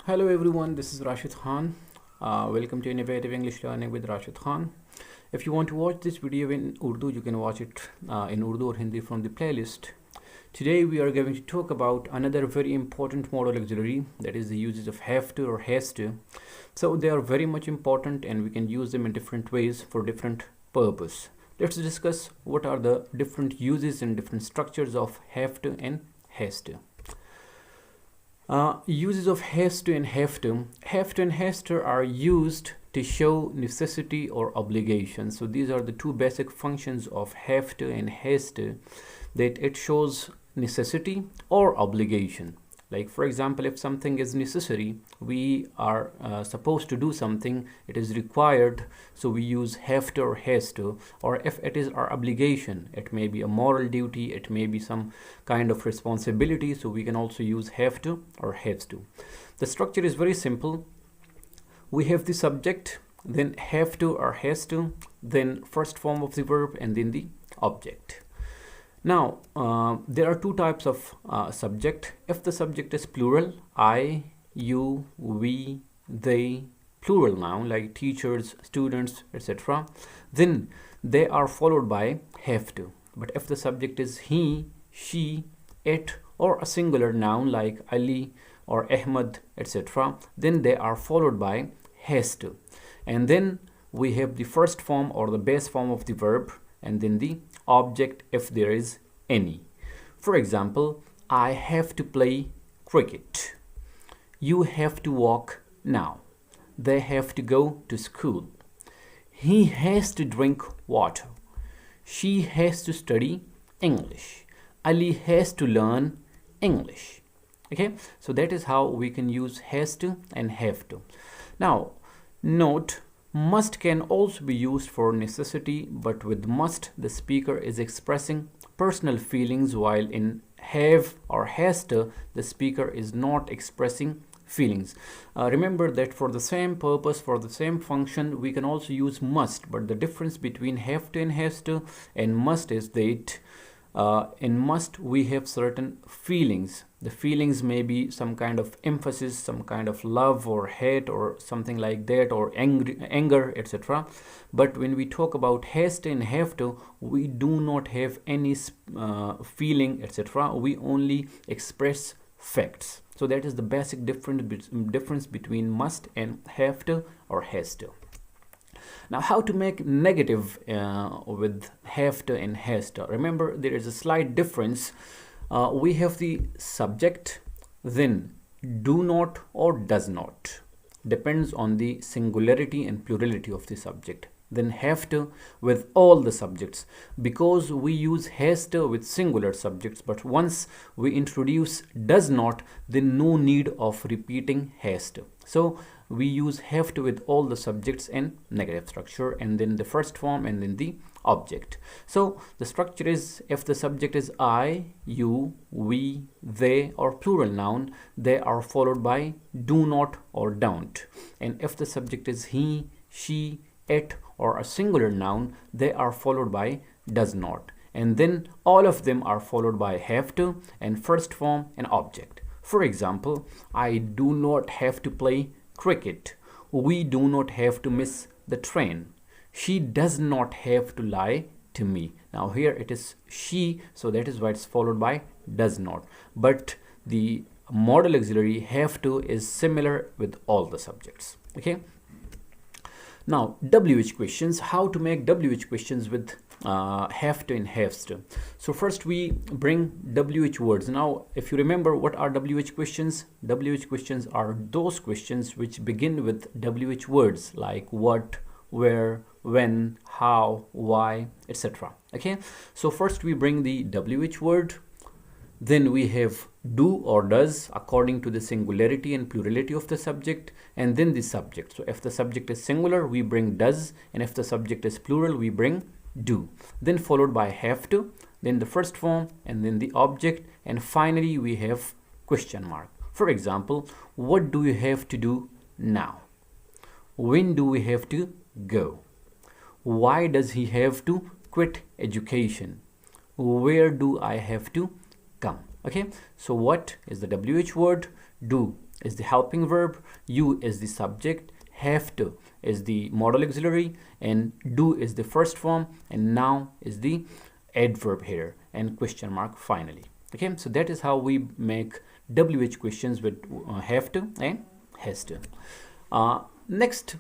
Hello everyone, this is Rashid Khan. Welcome to Innovative English Learning with Rashid Khan. If you want to watch this video in Urdu, you can watch it in Urdu or Hindi from the playlist. Today we are going to talk about another very important modal auxiliary, that is the uses of have to or has to. So they are very much important and we can use them in different ways for different purpose. Let's discuss what are the different uses and different structures of have to and has to. Uses of has to and have to. Have to and has to are used to show necessity or obligation. So these are the two basic functions of have to and has to, that it shows necessity or obligation. Like for example, if something is necessary, we are supposed to do something, it is required, so we use have to or has to. Or if it is our obligation, it may be a moral duty, it may be some kind of responsibility, so we can also use have to or has to. The structure is very simple. We have the subject, then have to or has to, then first form of the verb, and then the object. Now, there are two types of subject. If the subject is plural, I, you, we, they, plural noun like teachers, students, etc., then they are followed by have to. But if the subject is he, she, it, or a singular noun like Ali or Ahmad, etc., then they are followed by has to. And then we have the first form or the base form of the verb, and then the object if there is any. For example, I have to play cricket. You have to walk now. They have to go to school. He has to drink water. She has to study English. Ali has to learn English. Okay, so that is how we can use has to and have to. Now, note, must can also be used for necessity, but with must the speaker is expressing personal feelings, while in have or has to the speaker is not expressing feelings. Remember that for the same purpose, for the same function, we can also use must, but the difference between have to and has to and must is that in must we have certain feelings. The feelings may be some kind of emphasis, some kind of love or hate or something like that, or anger, etc. But when we talk about has to and have to, we do not have any feeling, etc. We only express facts. So that is the basic difference between must and have to or has to. Now, how to make negative with have to and has to? Remember, there is a slight difference. We have the subject, then do not or does not. Depends on the singularity and plurality of the subject. Then have to with all the subjects, because we use has to with singular subjects, but once we introduce does not, then no need of repeating has to. So we use have to with all the subjects in negative structure, and then the first form, and then the object. So the structure is, if the subject is I, you, we, they, or plural noun, they are followed by do not or don't. And if the subject is he, she, it, or a singular noun, they are followed by does not. And then all of them are followed by have to and first form and object. For example, I do not have to play cricket. We do not have to miss the train. She does not have to lie to me. Now here it is she, so that is why it's followed by does not. But the modal auxiliary have to is similar with all the subjects. Okay. Now, WH questions, how to make WH questions with have to and has to. So first we bring WH words. Now, if you remember, what are WH questions? WH questions are those questions which begin with WH words like what, where, when, how, why, etc. Okay, so first we bring the WH word. Then we have do or does according to the singularity and plurality of the subject, and then the subject. So if the subject is singular, we bring does, and if the subject is plural, we bring do. Then followed by have to, then the first form, and then the object, and finally we have question mark. For example, what do you have to do now? When do we have to go? Why does he have to quit education? Where do I have to come? Okay, so what is the WH word? Do is the helping verb, you is the subject, have to is the modal auxiliary, and do is the first form, and now is the adverb here, and question mark finally. Okay, so that is how we make WH questions with have to and has to. Next,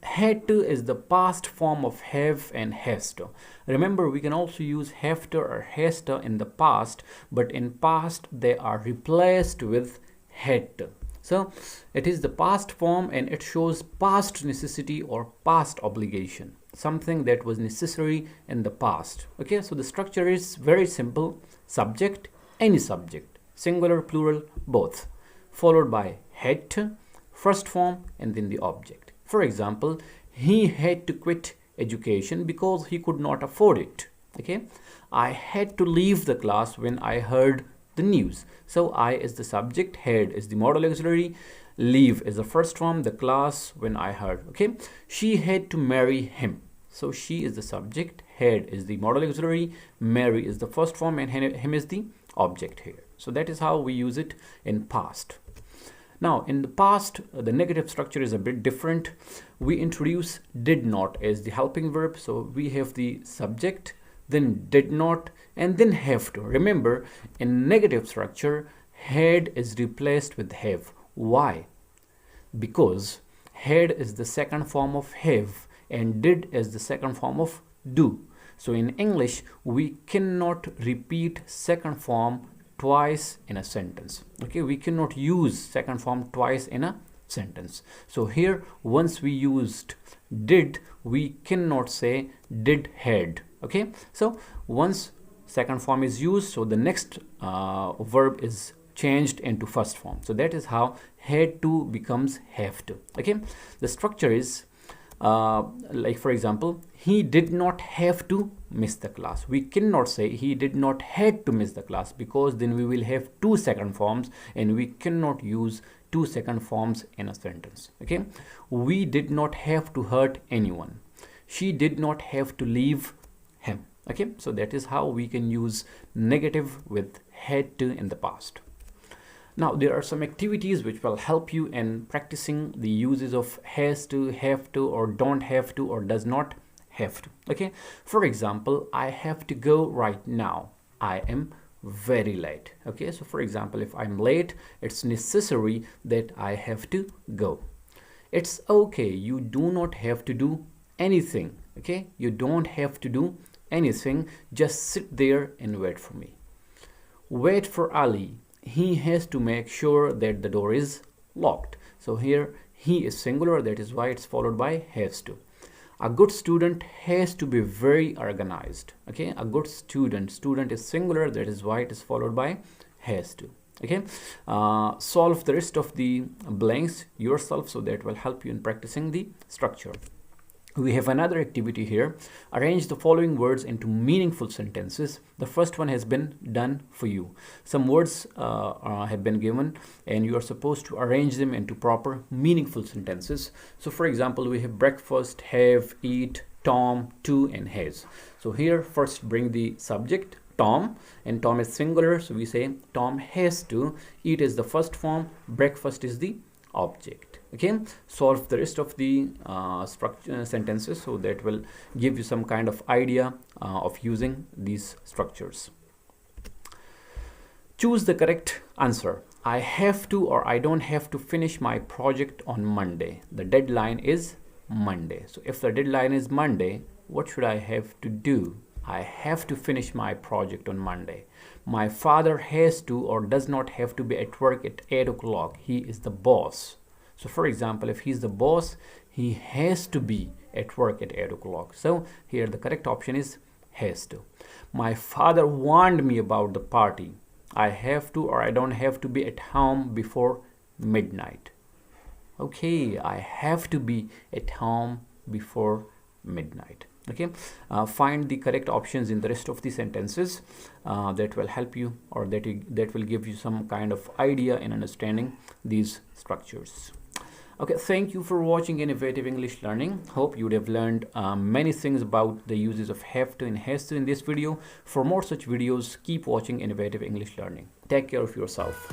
had to is the past form of have and has to. Remember, we can also use have to or has to in the past, but in past they are replaced with had to. So it is the past form and it shows past necessity or past obligation, something that was necessary in the past. Okay, so the structure is very simple: subject, any subject, singular, plural, both, followed by had to, first form, and then the object. For example, he had to quit education because he could not afford it. Okay, I had to leave the class when I heard the news. So I is the subject, had is the modal auxiliary, leave is the first form, the class when I heard. Okay, she had to marry him. So she is the subject, had is the modal auxiliary, marry is the first form, and him is the object here. So that is how we use it in past. Now in the past, the negative structure is a bit different. We introduce did not as the helping verb. So we have the subject, then did not, and then have to. Remember, in negative structure, had is replaced with have. Why? Because had is the second form of have and did is the second form of do. So in English, we cannot repeat second form twice in a sentence. Okay, we cannot use second form twice in a sentence. So here, once we used did, we cannot say did had. Okay, so once second form is used, so the next verb is changed into first form. So that is how had to becomes have to. Okay, the structure is like, for example, he did not have to miss the class. We cannot say he did not had to miss the class, because then we will have two second forms and we cannot use two second forms in a sentence. Okay, we did not have to hurt anyone. She did not have to leave him. Okay, so that is how we can use negative with had to in the past. Now there are some activities which will help you in practicing the uses of has to, have to, or don't have to, or does not have to. Okay, for example, I have to go right now. I am very late. Okay, so for example, if I'm late, it's necessary that I have to go. It's okay, you do not have to do anything. Okay, you don't have to do anything, just sit there and wait for me. Wait for Ali. He has to make sure that the door is locked. So here he is singular, that is why it's followed by has to. A good student has to be very organized. Okay, a good student is singular, that is why it is followed by has to. Okay, solve the rest of the blanks yourself, so that will help you in practicing the structure. We have another activity here. Arrange the following words into meaningful sentences. The first one has been done for you. Some words have been given and you are supposed to arrange them into proper meaningful sentences. So for example, we have breakfast, have, eat, Tom, to, and has. So here first bring the subject, Tom, and Tom is singular, so we say Tom has to. Eat is the first form, breakfast is the object. Okay, solve the rest of the structure sentences, so that will give you some kind of idea of using these structures. Choose the correct answer. I have to or I don't have to finish my project on Monday. The deadline is Monday. So if the deadline is Monday, what should I have to do? I have to finish my project on Monday. My father has to or does not have to be at work at 8 o'clock. He is the boss. So for example, if he's the boss, he has to be at work at 8 o'clock. So here the correct option is has to. My father warned me about the party. I have to or I don't have to be at home before midnight. Okay, I have to be at home before midnight. Okay, find the correct options in the rest of the sentences. That will help you, or that will give you some kind of idea in understanding these structures. Okay, thank you for watching Innovative English Learning. Hope you would have learned many things about the uses of have to and has to in this video. For more such videos, keep watching Innovative English Learning. Take care of yourself.